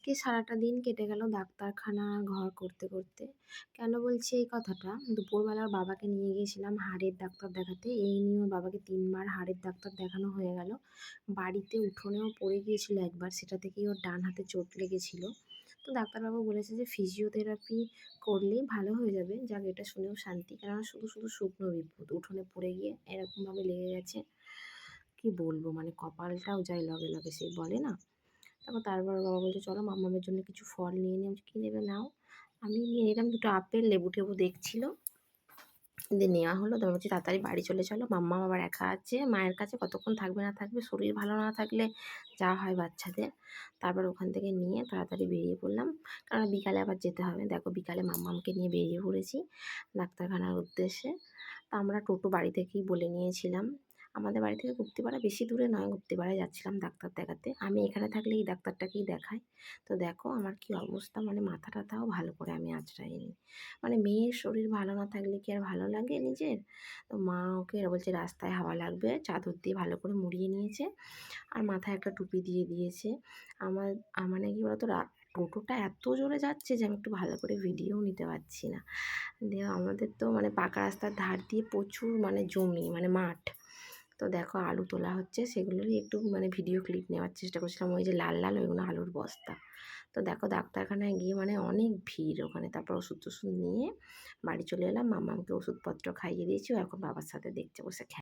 কি সারাটা দিন কেটে গেল ডাক্তারখানা ঘর করতে করতে। কেন বলছি এই কথাটা? দুপুরবেলা ওর বাবাকে নিয়ে গিয়েছিলাম হাড়ের ডাক্তার দেখাতে। এই নিয়ে ওর বাবাকে ৩ বার হাড়ের ডাক্তার দেখানো হয়ে গেল। বাড়িতে উঠোনেও পড়ে গিয়েছিল একবার, সেটা থেকেই ওর ডান হাতে চোট লেগেছিল। তো ডাক্তারবাবু বলেছে যে ফিজিওথেরাপি করলেই ভালো হয়ে যাবে। যাক, এটা শুনেও শান্তি। কেননা শুধু শুধু শুকনো বিপদ। উঠোনে পড়ে গিয়ে এরকমভাবে লেগে গেছে। কি বলবো, মানে কপালটাও যায় লগে লগে, সেই বলে না? তারপর বাবা বলছে, চলো মাম্মামের জন্য কিছু ফল নিয়ে নিই। আমি বলছি, কী নেবে নাও। আমি নিয়ে নিলাম 2টো আপেল, লেবু টেবু দেখছিল। দিয়ে নেওয়া হলো। তারপর বলছি, তাড়াতাড়ি বাড়ি চলে চলো, মাম্মাম আবার একা আছে মায়ের কাছে, কতক্ষণ থাকবে না থাকবে, শরীর ভালো না থাকলে যা হয় বাচ্চাদের। তারপর ওখান থেকে নিয়ে তাড়াতাড়ি বেরিয়ে পড়লাম, কারণ বিকালে আবার যেতে হবে। দেখো, বিকালে মাম্মামকে নিয়ে বেরিয়ে পড়েছি ডাক্তারখানার উদ্দেশ্যে। তা আমরা টোটো বাড়ি থেকেই বলে নিয়েছিলাম। আমাদের বাড়ি থেকে গুপ্তিপাড়া বেশি দূরে নয়, গুপ্তিপাড়ায় যাচ্ছিলাম ডাক্তার দেখাতে। আমি এখানে থাকলে এই ডাক্তারটাকেই দেখাই। তো দেখো আমার কি অবস্থা, মানে মাথা টাথাও ভালো করে আমি আঁচড়াইনি। মানে মেয়ের শরীর ভালো না থাকলে কি আর ভালো লাগে নিজের? তো মা ওকে বলছে রাস্তায় হাওয়া লাগবে, চাদর দিয়ে ভালো করে মুড়িয়ে নিয়েছে, আর মাথায় একটা টুপি দিয়ে দিয়েছে। আমার মানে কি বলতো, টোটোটা এত জোরে যাচ্ছে যে আমি একটু ভালো করে ভিডিওও নিতে পারছি না। দিয়ে আমাদের তো মানে পাকা রাস্তার ধার দিয়ে প্রচুর মানে জমি, মানে মাঠ। তো দেখো আলু তোলা হচ্ছে, সেগুলোরই একটু মানে ভিডিও ক্লিপ নেওয়ার চেষ্টা করছিলাম। ওই যে লাল লাল ওইগুলো আলুর বস্তা। তো দেখো ডাক্তারখানায় গিয়ে মানে অনেক ভিড় ওখানে। তারপর ওষুধ টষুধ নিয়ে বাড়ি চলে এলাম। মাম্মামকে ওষুধপত্র খাইয়ে দিয়েছি, ও এখন বাবার সাথে দেখছে বসে